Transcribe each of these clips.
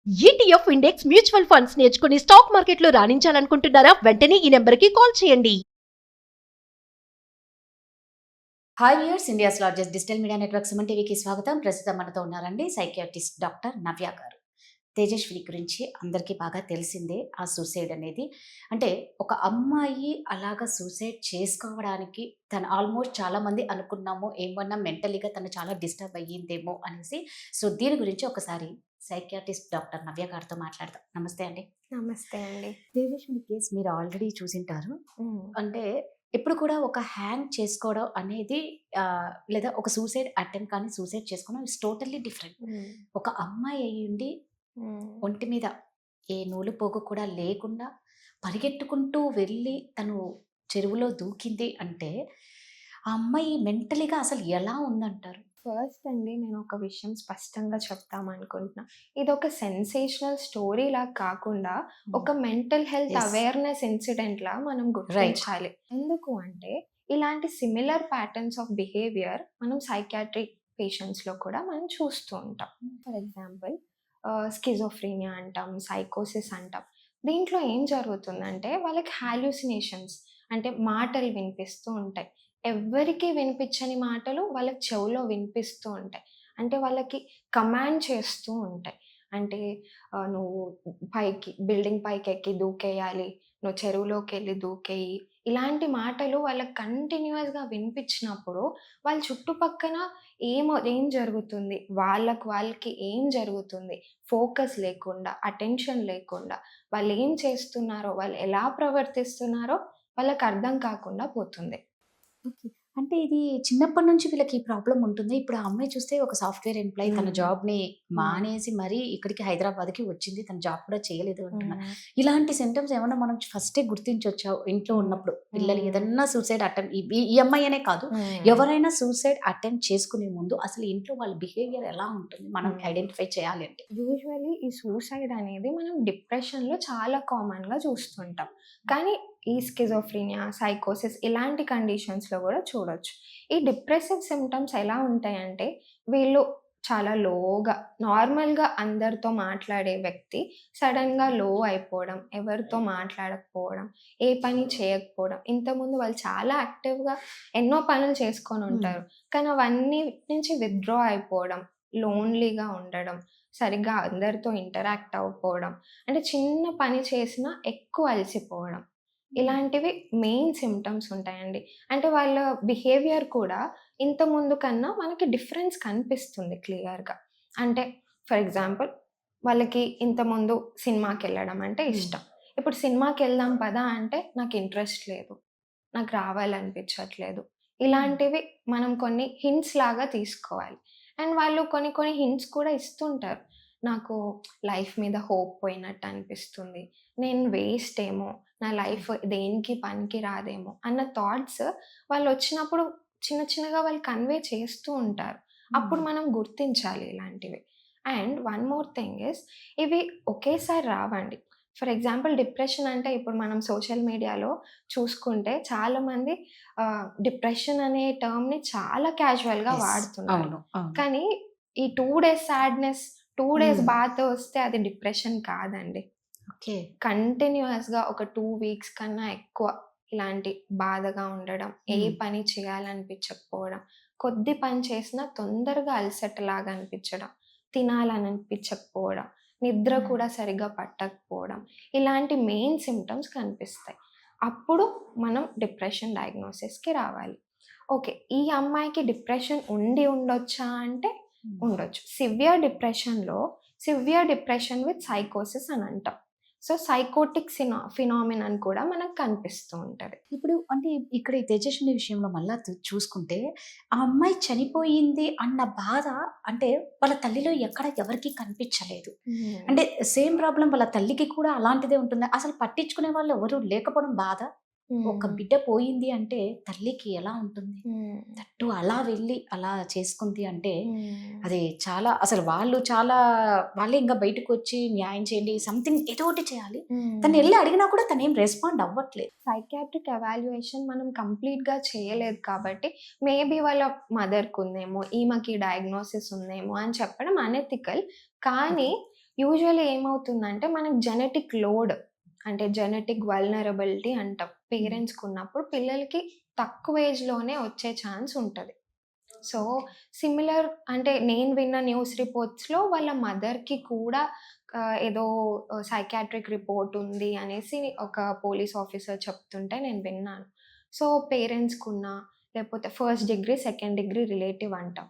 ETF index mutual funds నేర్చుకుని stock మార్కెట్లో రాణించాలనుకుంటున్నారా? వెంటనే ఈ నెంబర్కి కాల్ చేయండి. Hi viewers, India's largest digital media network Suman టీవీకి స్వాగతం. ప్రస్తుతం మనతో ఉన్నారండి సైకియాట్రిస్ట్ డాక్టర్ నవ్య గారు. తేజస్విని గురించి అందరికీ బాగా తెలిసిందే. ఆ సూసైడ్ అనేది అంటే ఒక అమ్మాయి అలాగా సూసైడ్ చేసుకోవడానికి తను ఆల్మోస్ట్ చాలా మంది అనుకున్నాము ఏమన్నా మెంటలీగా తను చాలా డిస్టర్బ్ అయ్యిందేమో అనేసి. సో దీని గురించి ఒకసారి సైకియాట్రిస్ట్ డాక్టర్ నవ్య గారితో మాట్లాడదాం. నమస్తే అండి. నమస్తే అండి. తేజస్విని కేసు మీరు ఆల్రెడీ చూసింటారు. హ్మ్. అంటే ఎప్పుడు కూడా ఒక హ్యాంగ్ చేసుకోవడం అనేది లేదా ఒక సూసైడ్ అటెంప్ట్ కానీ సూసైడ్ చేసుకోవడం ఇట్స్ టోటల్లీ డిఫరెంట్. హ్మ్. ఒక అమ్మాయి అయ్యుండి హ్మ్. ఒంటి మీద ఏ నూలు పోగు కూడా లేకుండా పరిగెట్టుకుంటూ వెళ్ళి తను చెరువులో దూకింది అంటే ఆ అమ్మాయి మెంటలీగా అసలు ఎలా ఉందంటారు? ఫస్ట్ అండి నేను ఒక విషయం స్పష్టంగా చెప్దామనుకుంటున్నా. ఇదొక సెన్సేషనల్ స్టోరీలా కాకుండా ఒక మెంటల్ హెల్త్ Yes. అవేర్‌నెస్ ఇన్సిడెంట్‌లా మనం గుర్తించాలి. ఎందుకు అంటే ఇలాంటి సిమిలర్ ప్యాటర్న్స్ ఆఫ్ బిహేవియర్ మనం సైకియాట్రిక్ పేషెంట్స్‌లో కూడా మనం చూస్తూ ఉంటాం. ఫర్ ఎగ్జాంపుల్ స్కిజోఫ్రీనియా అంటాం, సైకోసిస్ అంటాం. దీంట్లో ఏం జరుగుతుందంటే వాళ్ళకి హాల్యూసినేషన్స్ అంటే మాటలు వినిపిస్తూ ఉంటాయి. ఎవ్వరికీ వినిపించని మాటలు వాళ్ళకి చెవులో వినిపిస్తూ ఉంటాయి. అంటే వాళ్ళకి కమాండ్ చేస్తూ ఉంటాయి. అంటే నువ్వు బిల్డింగ్ పైకెక్కి దూకేయాలి, నువ్వు చెరువులోకెళ్ళి దూకేయి. ఇలాంటి మాటలు వాళ్ళకి కంటిన్యూయస్‌గా వినిపించినప్పుడు వాళ్ళ చుట్టుపక్కన ఏం జరుగుతుంది, వాళ్ళకి ఏం జరుగుతుంది, ఫోకస్ లేకుండా, అటెన్షన్ లేకుండా వాళ్ళేం చేస్తున్నారో, వాళ్ళు ఎలా ప్రవర్తిస్తున్నారో వాళ్ళకి అర్థం కాకుండా పోతుంది. ఓకే. అంటే ఇది చిన్నప్పటి నుంచి వీళ్ళకి ఈ ప్రాబ్లమ్ ఉంటుందా? ఇప్పుడు ఆ అమ్మాయి చూస్తే ఒక సాఫ్ట్‌వేర్ ఎంప్లాయీ తన జాబ్‌ని మానేసి మరీ ఇక్కడికి హైదరాబాద్‌కి వచ్చింది. తను జాబ్ కూడా చేయలేదు అంటున్నారు. హ్మ్. ఇలాంటి సింప్టమ్స్ ఏమన్నా మనం ఫస్టే గుర్తించొచ్చా ఇంట్లో ఉన్నప్పుడు? పిల్లలు హ్మ్. ఏదన్నా సూసైడ్ అటెంప్ట్ ఈ అమ్మాయి అనే కాదు. ఎవరైనా సూసైడ్ అటెంప్ట్ చేసుకునే ముందు అసలు ఇంట్లో వాళ్ళ బిహేవియర్ ఎలా ఉంటుంది? మనం ఐడెంటిఫై చేయాలి అంటే? యూజువల్లీ ఈ సూసైడ్ అనేది మనం డిప్రెషన్‌లో చాలా కామన్‌గా చూస్తుంటాం. కానీ ఈ స్కిజోఫ్రీనియా, సైకోసిస్ ఇలాంటి కండిషన్స్‌లో గూడా చూడొచ్చు. ఈ డిప్రెసివ్ సింప్టమ్స్ ఎలా ఉంటాయంటే వీళ్ళు చాలా లోగా నార్మల్‌గా అందరితో మాట్లాడే వ్యక్తి సడెన్‌గా లో అయిపోవడం, ఎవరితో మాట్లాడకపోవడం, ఏ పని చేయకపోవడం. ఇంతకుముందు వాళ్ళు చాలా యాక్టివ్‌గా ఎన్నో పనులు చేసుకొనుంటారు. కానీ అవన్నీ నుంచి విత్‌డ్రా అయిపోవడం, లోన్‌లీగా ఉండడం, సరిగ్గా అందరితో ఇంటరాక్ట్ అవ్వకపోవడం, అంటే చిన్న పని చేసినా ఎక్కువ అలసిపోవడం. ఇలాంటివి మెయిన్ సింప్టమ్స్ ఉంటాయండి. అంటే వాళ్ళ బిహేవియర్ కూడా ఇంతకుముందు కన్నా మనకి డిఫరెన్స్ కనిపిస్తుంది క్లియర్‌గా. అంటే ఫర్ ఎగ్జాంపుల్ వాళ్ళకి ఇంతకుముందు సినిమాకెళ్ళడం అంటే ఇష్టం. ఇప్పుడు సినిమాకెళ్దాం పదా అంటే నాకు ఇంట్రెస్ట్ లేదు, నాకు రావాలనిపించట్లేదు. ఇలాంటివి మనం కొన్ని హింట్స్ లాగా తీసుకోవాలి. అండ్ వాళ్ళు కొన్ని కొన్ని హింట్స్ కూడా ఇస్తుంటారు. నాకు లైఫ్ మీద హోప్ పోయినట్టు అనిపిస్తుంది, నేను వేస్ట్ ఏమో, నా లైఫ్ దేనికి పనికి రాదేమో అన్న థాట్స్ వాళ్ళొచ్చినప్పుడు చిన్న చిన్నగా వాళ్ళు కన్వే చేస్తూ ఉంటారు. అప్పుడు మనం గుర్తించాలి ఇలాంటివి. And one more thing is ఇవి ఒకేసారి రావండి. ఫర్ ఎగ్జాంపుల్ డిప్రెషన్ అంటే ఇప్పుడు మనం సోషల్ మీడియాలో చూసుకుంటే చాలామంది డిప్రెషన్ అనే టర్మ్‌ని చాలా క్యాజువల్‌గా యెస్. వాడుతున్నారు. అవును. అవును. కానీ ఈ 2 డేస్ సాడ్‌నెస్, 2 డేస్ హ్మ్. బాధ వస్తే అది డిప్రెషన్ కాదండి. ఓకే. కంటిన్యూయస్‌గా ఒక 2 వీక్స్ కన్నా ఎక్కువ ఇలాంటి బాధగా ఉండడం, ఏ హ్మ్. పని చేయాలనిపించకపోవడం, కొద్ది పని చేసినా తొందరగా అలసటలాగా అనిపించడం, తినాలననిపించకపోవడం, నిద్ర కూడా సరిగ్గా పట్టకపోవడం, ఇలాంటి మెయిన్ సింప్టమ్స్ కనిపిస్తాయి. అప్పుడు మనం డిప్రెషన్ డయాగ్నోసిస్‌కి రావాలి. ఓకే. ఈ అమ్మాయికి డిప్రెషన్ ఉండి ఉండొచ్చా అంటే ఉండొచ్చు. సివియర్ డిప్రెషన్ విత్ సైకోసిస్ అని అంటాం. సో, సైకోటిక్ ఫినామినన్ కూడా మనకు కనిపిస్తూ ఉంటది. ఇప్పుడు అంటే ఇక్కడ ఈ తేజస్విని విషయంలో మళ్ళా చూసుకుంటే, ఆ అమ్మాయి చనిపోయింది అన్న బాధ అంటే వాళ్ళ తల్లిలో ఎక్కడ ఎవరికీ కనిపించలేదు. అంటే సేమ్ ప్రాబ్లమ్ వాళ్ళ తల్లికి కూడా అలాంటిదే ఉంటుందా? అసలు పట్టించుకునే వాళ్ళు ఎవరు లేకపోవడం బాధ. ఒక బిడ్డ పోయింది అంటే తల్లికి ఎలా ఉంటుంది? దట్టు అలా వెళ్ళి అలా చేసుకుంది అంటే అది చాలా అసలు వాళ్ళే ఇంక బయటకొచ్చి న్యాయం చేయండి సంథింగ్ ఏదో ఒకటి చేయాలి. తనెళ్లి అడిగినా కూడా తనేం రెస్పాండ్ అవ్వట్లేదు. సైకియాట్రిక్ ఎవాల్యుయేషన్ మనం కంప్లీట్‌గా చేయలేదు కాబట్టి, మేబీ వాళ్ళ మదర్‌కుందేమో, ఈమెకి డయాగ్నోసిస్ ఉందేమో అని చెప్పడం అనెథికల్. కానీ యూజువల్లీ ఏమవుతుందంటే మనకు జెనెటిక్ లోడ్ అంటే జెనెటిక్ వల్నరబిలిటీ అంటాం. పేరెంట్స్‌కి ఉన్నప్పుడు పిల్లలకి తక్కువ ఏజ్‌లోనే వచ్చే ఛాన్స్ ఉంటది. సో, సిమిలర్ అంటే నేను విన్న న్యూస్ రిపోర్ట్స్‌లో వాళ్ళ మదర్‌కి కూడా ఏదో సైకియాట్రిక్ రిపోర్ట్ ఉంది అనేసి ఒక పోలీస్ ఆఫీసర్ చెప్తుంటే నేను విన్నాను. సో, పేరెంట్స్‌కున్న లేకపోతే first degree, second degree relative అంటాం.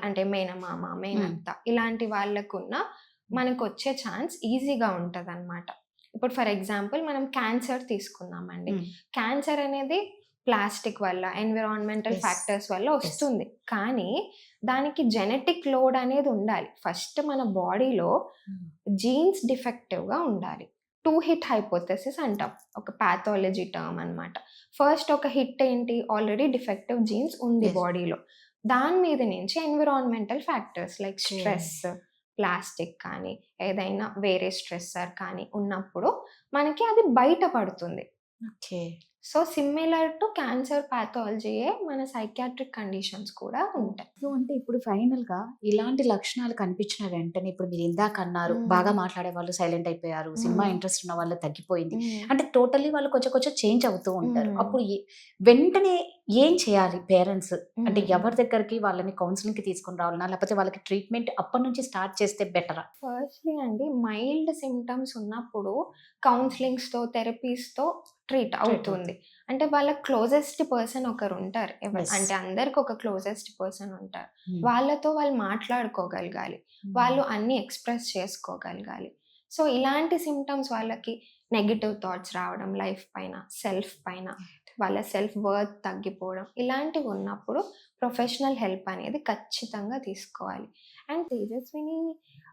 అంటే మేనమామ, మేనత్త ఇలాంటి వాళ్ళకున్న మనకొచ్చే ఛాన్స్ ఈజీగా ఉంటదనమాట. ఇప్పుడు ఫర్ ఎగ్జాంపుల్ మనం క్యాన్సర్ తీసుకుందామండి. క్యాన్సర్ అనేది ప్లాస్టిక్ వల్ల, ఎన్విరాన్మెంటల్ Yes. ఫ్యాక్టర్స్ వల్ల వస్తుంది. కానీ దానికి జెనెటిక్ లోడ్ అనేది ఉండాలి. ఫస్ట్ మన బాడీలో జీన్స్ డిఫెక్టివ్‌గా ఉండాలి. 2 హిట్ హైపోథెసిస్ అంటాం. ఒక పాథాలజీ టర్మ్ అన్నమాట. ఫస్ట్ ఒక హిట్ ఏంటి? ఆల్రెడీ డిఫెక్టివ్ జీన్స్ ఉంది Yes. బాడీలో. దాని మీద నుంచి environmental factors like Okay. Stress, plastic కానీ, ఏదైనా వేరే స్ట్రెస్సర్ కానీ ఉన్నప్పుడు మనకి అది బయట పడుతుంది. Okay. So, similar to cancer పాథాలజీయే మన సైకియాట్రిక్ కండిషన్స్ కూడా ఉంటాయి. సో, అంటే ఇప్పుడు ఫైనల్‌గా ఇలాంటి లక్షణాలు కనిపించిన వెంటనే ఇప్పుడు మీరు ఇందాక అన్నారు, బాగా మాట్లాడేవాళ్ళు సైలెంట్ అయిపోయారు. సినిమా ఇంట్రెస్ట్ ఉన్న వాళ్ళు తగ్గిపోయింది. అంటే టోటల్లీ వాళ్ళు కొంచెం కొంచెం చేంజ్ అవుతూ ఉంటారు. అప్పుడు వెంటనే ఏం చేయాలి పేరెంట్స్? అంటే ఎవరి దగ్గరికి వాళ్ళని కౌన్సిలింగ్‌కి తీసుకొని రావాలనా? లేకపోతే వాళ్ళకి ట్రీట్మెంట్ అప్పటి నుంచి స్టార్ట్ చేస్తే బెటరా? ఫస్ట్‌లీ అండి మైల్డ్ సింప్టమ్స్ ఉన్నప్పుడు కౌన్సిలింగ్స్‌తో, థెరపీస్‌తో ట్రీట్ అవుతుంది. అంటే వాళ్ళ క్లోజెస్ట్ పర్సన్ ఒకరు ఉంటారు. Yes. అంటే అందరికి ఒక క్లోజెస్ట్ పర్సన్ ఉంటారు. వాళ్ళతో వాళ్ళు మాట్లాడుకోగలగాలి. వాళ్ళు అన్ని ఎక్స్‌ప్రెస్ చేసుకోగలగాలి. సో, ఇలాంటి సింప్టమ్స్ వాళ్ళకి నెగెటివ్ థాట్స్ రావడం లైఫ్ పైన, సెల్ఫ్ పైన, వాళ్ళ సెల్ఫ్ వర్త్ తగ్గిపోవడం ఇలాంటివి ఉన్నప్పుడు ప్రొఫెషనల్ హెల్ప్ అనేది ఖచ్చితంగా తీసుకోవాలి. అండ్ తేజస్విని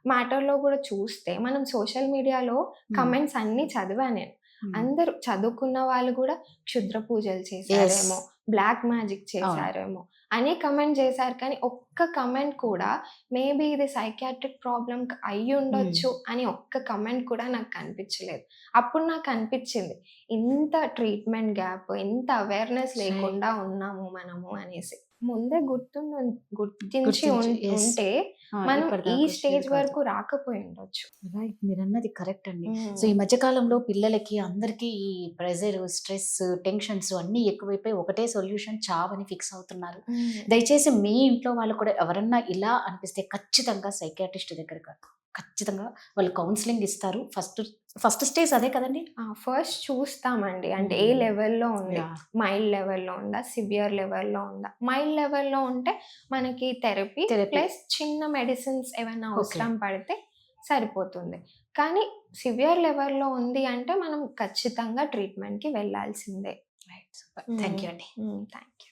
మ్యాటర్‌లో కూడా చూస్తే మనం సోషల్ మీడియాలో కమెంట్స్ అన్నీ చదివా నేను. అందరూ చదువుకున్న వాళ్ళు కూడా క్షుద్ర పూజలు చేశారేమో, బ్లాక్ మ్యాజిక్ చేశారేమో అని కమెంట్ చేశారు. కానీ ఒక్క కమెంట్ కూడా మేబీ ఇది సైకియాట్రిక్ ప్రాబ్లమ్ అయ్యి ఉండొచ్చు అని ఒక్క కమెంట్ కూడా నాకు కనిపించలేదు. అప్పుడు నాకు అనిపించింది ఇంత ట్రీట్మెంట్ గ్యాప్, ఇంత అవేర్నెస్ లేకుండా ఉన్నాము మనము అనేసి. ముందే గుర్తించి yes. ఉంటే మనం ఈ స్టేజ్ వరకు రాకపోయి ఉండొచ్చు. రైట్, మీరు అన్నది కరెక్ట్ అండి. సో, ఈ మధ్య కాలంలో పిల్లలకి అందరికీ ఈ ప్రెజర్, స్ట్రెస్, టెన్షన్స్ అన్నీ ఎక్కువైపోయి ఒకటే సొల్యూషన్ చావని ఫిక్స్ అవుతున్నారు. దయచేసి మీ ఇంట్లో వాళ్ళు కూడా ఎవరన్నా ఇలా అనిపిస్తే ఖచ్చితంగా సైకియాట్రిస్ట్ దగ్గర ఖచ్చితంగా వాళ్ళు కౌన్సిలింగ్ ఇస్తారు. ఫస్ట్ స్టేజ్ అదే కదండి. ఫస్ట్ చూస్తామండి. అంటే ఏ లెవెల్‌లో ఉంది, మైల్డ్ లెవెల్‌లో ఉందా, సివియర్ లెవెల్‌లో ఉందా. మైల్డ్ లెవెల్‌లో ఉంటే మనకి థెరపీ ప్లస్ చిన్న మెడిసిన్స్ ఏమైనా అవసరం పడితే సరిపోతుంది. కానీ సివియర్ లెవెల్‌లో ఉంది అంటే మనం ఖచ్చితంగా ట్రీట్మెంట్‌కి వెళ్ళాల్సిందే. Right, super. థ్యాంక్ యూ అండి. Thank you.